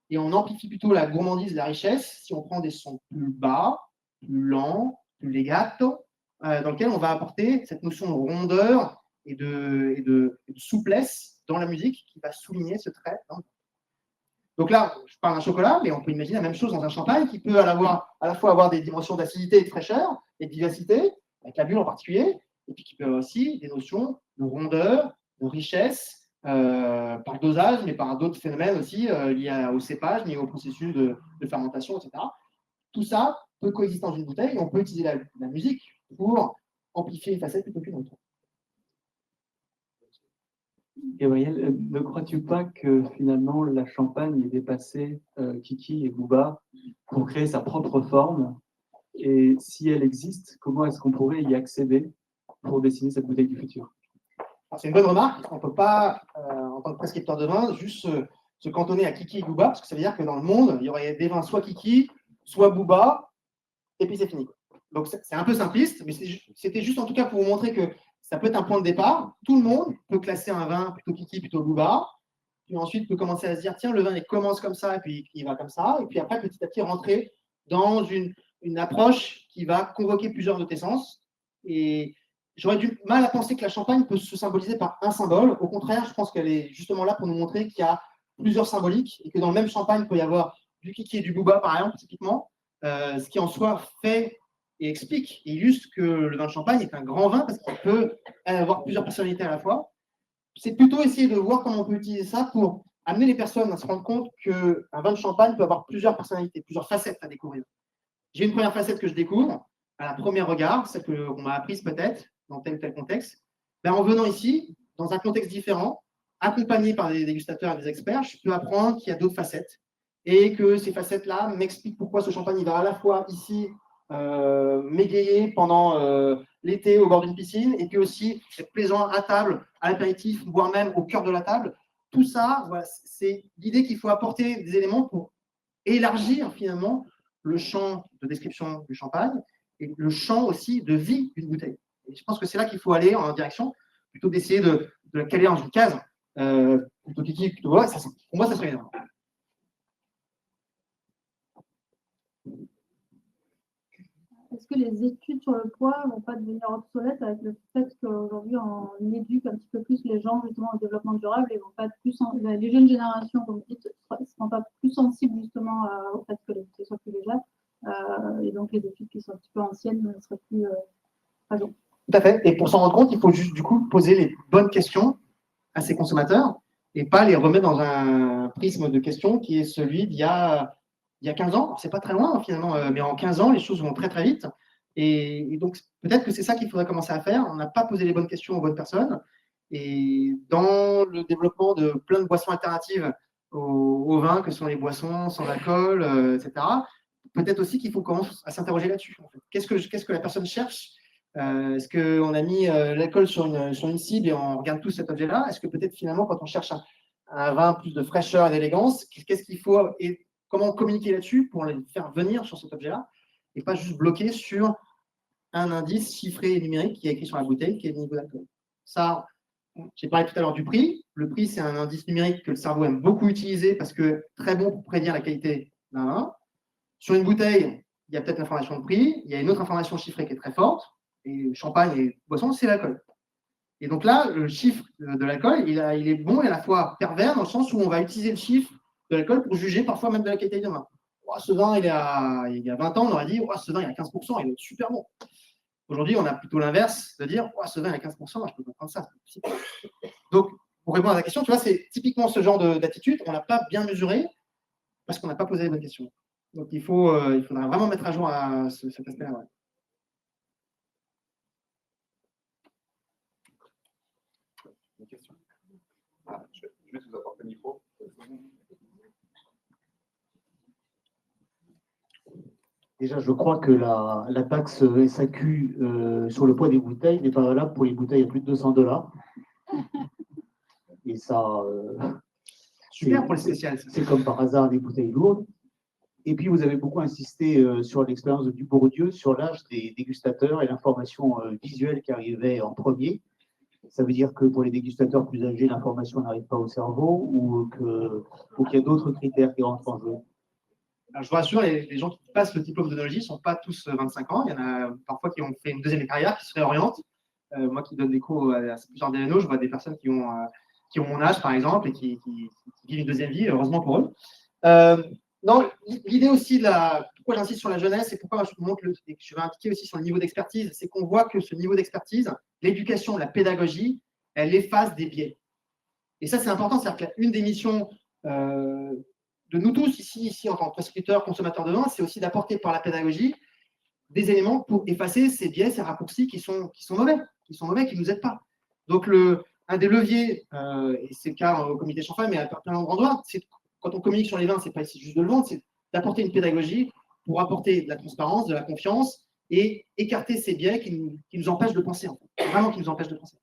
Et on amplifie plutôt la gourmandise, la richesse, si on prend des sons plus bas, plus lents, plus legato, dans lesquels on va apporter cette notion de rondeur et de souplesse dans la musique qui va souligner ce trait. Donc là, je parle d'un chocolat, mais on peut imaginer la même chose dans un champagne qui peut à la fois avoir des dimensions d'acidité et de fraîcheur et de vivacité, avec la bulle en particulier, et puis qui peut avoir aussi des notions de rondeur, de richesse, par le dosage, mais par d'autres phénomènes aussi liés au cépage, liés au processus de fermentation, etc. Tout ça peut coexister dans une bouteille et on peut utiliser la musique pour amplifier une facette plutôt qu'une autre. Gabriel, ne crois-tu pas que finalement la Champagne ait dépassé Kiki et Bouba pour créer sa propre forme? Et si elle existe, comment est-ce qu'on pourrait y accéder pour dessiner cette bouteille du futur? C'est une bonne remarque. On ne peut pas, en tant que prescripteur de vin, juste se cantonner à Kiki et Bouba, parce que ça veut dire que dans le monde, il y aurait des vins soit Kiki, soit Bouba, et puis c'est fini. Donc c'est un peu simpliste, mais c'était juste en tout cas pour vous montrer que ça peut être un point de départ. Tout le monde peut classer un vin plutôt Kiki, plutôt Bouba, puis ensuite peut commencer à se dire tiens, le vin il commence comme ça, et puis il va comme ça, et puis après petit à petit rentrer dans une approche qui va convoquer plusieurs de tes sens. Et j'aurais du mal à penser que la Champagne peut se symboliser par un symbole. Au contraire, je pense qu'elle est justement là pour nous montrer qu'il y a plusieurs symboliques et que dans le même Champagne, il peut y avoir du Kiki et du Bouba, par exemple, typiquement, ce qui en soi fait et explique et illustre que le vin de Champagne est un grand vin parce qu'il peut avoir plusieurs personnalités à la fois. C'est plutôt essayer de voir comment on peut utiliser ça pour amener les personnes à se rendre compte qu'un vin de Champagne peut avoir plusieurs personnalités, plusieurs facettes à découvrir. J'ai une première facette que je découvre à la première regard, celle qu'on m'a apprise peut-être dans tel ou tel contexte. En venant ici, dans un contexte différent, accompagné par des dégustateurs et des experts, je peux apprendre qu'il y a d'autres facettes et que ces facettes-là m'expliquent pourquoi ce champagne il va à la fois ici m'égayer pendant l'été au bord d'une piscine, et puis aussi être plaisant à table, à l'apéritif, voire même au cœur de la table. Tout ça, voilà, c'est l'idée qu'il faut apporter des éléments pour élargir finalement le champ de description du champagne et le champ aussi de vie d'une bouteille. Et je pense que c'est là qu'il faut aller en direction, plutôt que d'essayer de la caler dans une case. Plutôt kiki, plutôt voilà, pour moi, ça serait bien. Est-ce que les études sur le poids ne vont pas devenir obsolètes avec le fait qu'aujourd'hui on éduque un petit peu plus les gens justement au développement durable et vont pas être plus les jeunes générations, comme vous dites, ne seront pas plus sensibles justement au fait que les bouteilles soient plus légères et donc les études qui sont un petit peu anciennes ne seraient plus présentes. Tout à fait. Et pour s'en rendre compte, il faut juste du coup poser les bonnes questions à ces consommateurs et pas les remettre dans un prisme de questions qui est celui d'il y a 15 ans. C'est pas très loin finalement, mais en 15 ans, les choses vont très très vite. Et donc peut-être que c'est ça qu'il faudrait commencer à faire. On n'a pas posé les bonnes questions aux bonnes personnes. Et dans le développement de plein de boissons alternatives au vin, que sont les boissons sans alcool, etc., peut-être aussi qu'il faut commencer à s'interroger là-dessus. En fait. Qu'est-ce que la personne cherche? Est-ce qu'on a mis l'alcool sur une cible et on regarde tout cet objet-là? Est-ce que peut-être finalement, quand on cherche un vin plus de fraîcheur et d'élégance, qu'est-ce qu'il faut et comment communiquer là-dessus pour les faire venir sur cet objet-là et pas juste bloquer sur un indice chiffré et numérique qui est écrit sur la bouteille, qui est le niveau d'alcool. Ça, j'ai parlé tout à l'heure du prix. Le prix, c'est un indice numérique que le cerveau aime beaucoup utiliser parce que très bon pour prédire la qualité d'un vin. Sur une bouteille, il y a peut-être l'information de prix, il y a une autre information chiffrée qui est très forte. Et champagne et boisson, c'est l'alcool. Et donc là, le chiffre de l'alcool, il est bon et à la fois pervers dans le sens où on va utiliser le chiffre de l'alcool pour juger parfois même de la qualité d'un vin. Oh, ce vin, il y a 20 ans, on aurait dit oh, ce vin, il a 15%, il est super bon. Aujourd'hui, on a plutôt l'inverse de dire oh, ce vin, il a 15%, je ne peux pas prendre ça. Donc, pour répondre à ta question, tu vois, c'est typiquement ce genre d'attitude, on ne l'a pas bien mesuré parce qu'on n'a pas posé les bonnes questions. Donc, il faudra vraiment mettre à jour à cet aspect-là. Ouais. Une question. Je vais juste vous apporter le micro. Déjà, je crois que la taxe SAQ sur le poids des bouteilles n'est pas valable pour les bouteilles à plus de $200. Et ça, super pour les spéciales. C'est comme par hasard des bouteilles lourdes. Et puis, vous avez beaucoup insisté sur l'expérience de Dubourdieu, sur l'âge des dégustateurs et l'information visuelle qui arrivait en premier. Ça veut dire que pour les dégustateurs plus âgés, l'information n'arrive pas au cerveau ou qu'il y a d'autres critères qui rentrent en jeu? Alors, je vous rassure, les gens qui passent le diplôme d'œnologie ne sont pas tous 25 ans. Il y en a parfois qui ont fait une deuxième carrière, qui se réorientent. Moi qui donne des cours à plusieurs DNO, je vois des personnes qui ont mon âge, par exemple, et qui vivent une deuxième vie, heureusement pour eux. Non, l'idée aussi pourquoi j'insiste sur la jeunesse et pourquoi je vous montre et que je vais indiquer aussi sur le niveau d'expertise, c'est qu'on voit que ce niveau d'expertise, l'éducation, la pédagogie, elle efface des biais. Et ça, c'est important, c'est-à-dire qu'une des missions de nous tous ici en tant que prescripteurs, consommateurs de vin, c'est aussi d'apporter par la pédagogie des éléments pour effacer ces biais, ces raccourcis qui sont mauvais, qui ne nous aident pas. Donc, un des leviers, et c'est le cas au comité champagne, mais à plein d'endroits, c'est quand on communique sur les vins, c'est pas ici juste de le vendre, c'est d'apporter une pédagogie pour apporter de la transparence, de la confiance et écarter ces biais qui nous empêchent de penser, en fait. Vraiment qui nous empêchent de penser.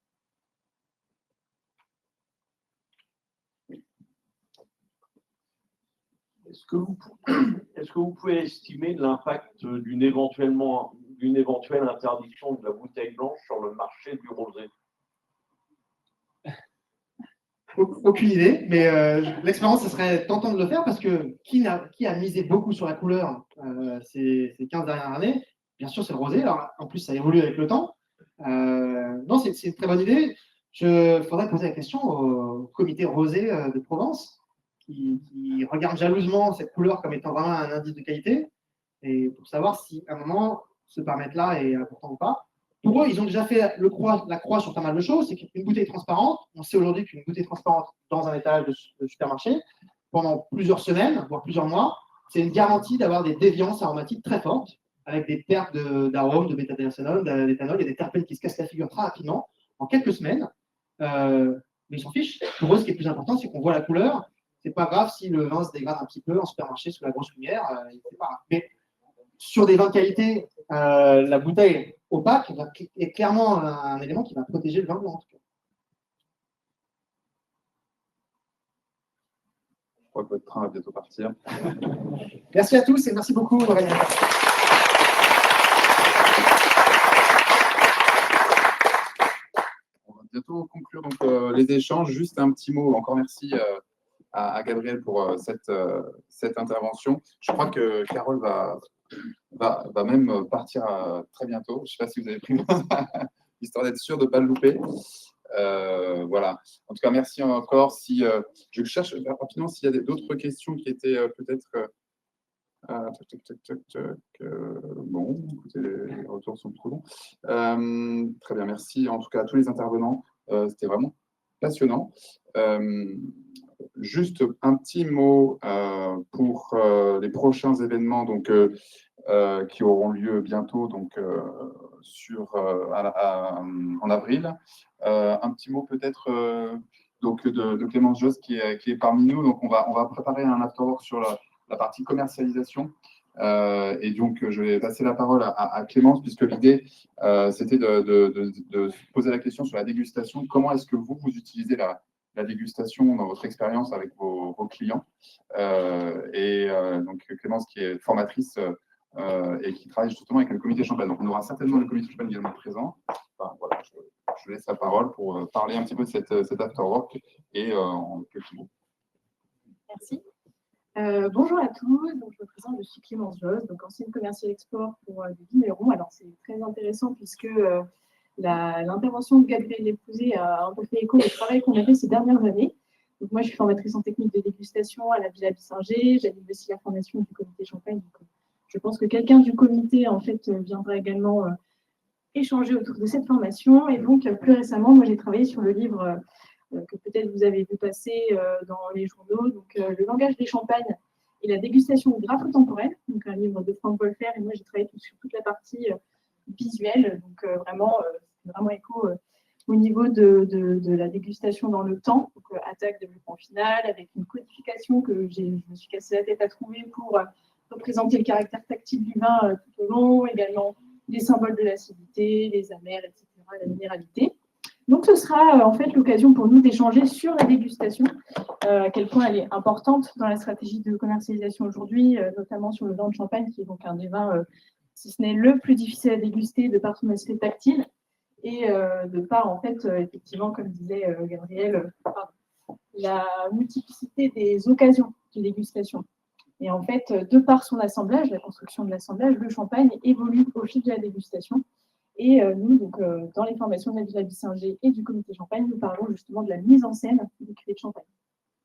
Est-ce que vous pouvez estimer l'impact d'une éventuelle interdiction de la bouteille blanche sur le marché du rosé? Aucune idée, mais l'expérience, ce serait tentant de le faire parce que qui a misé beaucoup sur la couleur ces 15 dernières années? Bien sûr, c'est le rosé. Alors, en plus, ça évolue avec le temps. Non, c'est une très bonne idée. Il faudrait poser la question au comité rosé de Provence qui regarde jalousement cette couleur comme étant vraiment un indice de qualité et pour savoir si à un moment ce paramètre-là est important ou pas. Pour eux, ils ont déjà fait la croix sur pas mal de choses. C'est qu'une bouteille transparente, on sait aujourd'hui qu'une bouteille transparente dans un étalage de supermarché, pendant plusieurs semaines, voire plusieurs mois, c'est une garantie d'avoir des déviances aromatiques très fortes, avec des pertes d'arômes, de bêta-d'éthanol, d'éthanol, et des terpènes qui se cassent la figure très rapidement, en quelques semaines. Mais ils s'en fichent. Pour eux, ce qui est plus important, c'est qu'on voit la couleur. C'est pas grave si le vin se dégrade un petit peu en supermarché sous la grosse lumière, c'est pas grave. Mais sur des vins de qualité, la bouteille opaque est clairement un élément qui va protéger le vin blanc. En tout cas. Je crois que votre train va bientôt partir. Merci à tous et merci beaucoup, Aurélien. On va bientôt conclure donc, les échanges. Juste un petit mot. Encore merci à Gabriel pour cette intervention. Je crois que Carole va même partir très bientôt. Je ne sais pas si vous avez pris histoire d'être sûr de ne pas le louper. Voilà. En tout cas, merci encore. Si je cherche rapidement s'il y a d'autres questions qui étaient peut-être. Bon, écoutez, les retours sont trop longs. Très bien, merci en tout cas à tous les intervenants. C'était vraiment passionnant. Juste un petit mot pour les prochains événements donc, qui auront lieu bientôt donc, en avril. Un petit mot peut-être donc de Clémence Josse qui est parmi nous. Donc on va préparer un afterwork sur la partie commercialisation. Et donc, je vais passer la parole à Clémence, puisque l'idée, c'était de poser la question sur la dégustation. Comment est-ce que vous utilisez la dégustation dans votre expérience avec vos clients donc, Clémence, qui est formatrice et qui travaille justement avec le comité Champagne. Donc, on aura certainement le comité Champagne également présent. Enfin, voilà, je laisse la parole pour parler un petit peu de cet afterwork et en quelques mots. Merci. Bonjour à tous, donc, je me présente, je suis Clémence Josse, donc ancienne commerciale export pour des vignerons. Alors c'est très intéressant puisque l'intervention de Gabriel Lépousé a un peu fait écho au travail qu'on a fait ces dernières années. Donc moi je suis formatrice en technique de dégustation à la Villa Bissinger, j'anime aussi la formation du comité Champagne. Donc, je pense que quelqu'un du comité en fait viendra également échanger autour de cette formation. Et donc plus récemment, moi j'ai travaillé sur le livre que peut-être vous avez vu passer dans les journaux, donc Le langage des champagnes et la dégustation grapho-temporelle, donc un livre de Franck Wolfer, et moi j'ai travaillé sur toute la partie visuelle, donc vraiment écho au niveau de la dégustation dans le temps, donc attaque, développement final, avec une codification que je me suis cassé la tête à trouver pour représenter le caractère tactile du vin tout au long, également les symboles de l'acidité, les amers, etc., la minéralité. Donc, ce sera en fait l'occasion pour nous d'échanger sur la dégustation, à quel point elle est importante dans la stratégie de commercialisation aujourd'hui, notamment sur le vin de Champagne, qui est donc un des vins, si ce n'est le plus difficile à déguster de par son aspect tactile et de par, en fait, effectivement, comme disait Gabriel, la multiplicité des occasions de dégustation. Et en fait, de par son assemblage, la construction de l'assemblage, le champagne évolue au fil de la dégustation. Et nous, donc, dans les formations de la Villa Bissinger et du comité Champagne, nous parlons justement de la mise en scène du cuvée de champagne.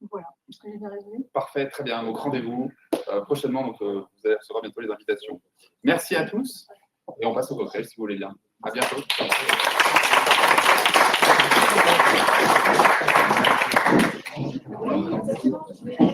Donc, voilà, est-ce que j'ai bien résumé ? Parfait, très bien. Donc rendez-vous prochainement. Donc, vous allez recevoir bientôt les invitations. Merci à tous. Et on passe au cocktail si vous voulez bien. À bientôt. Oui, exactement.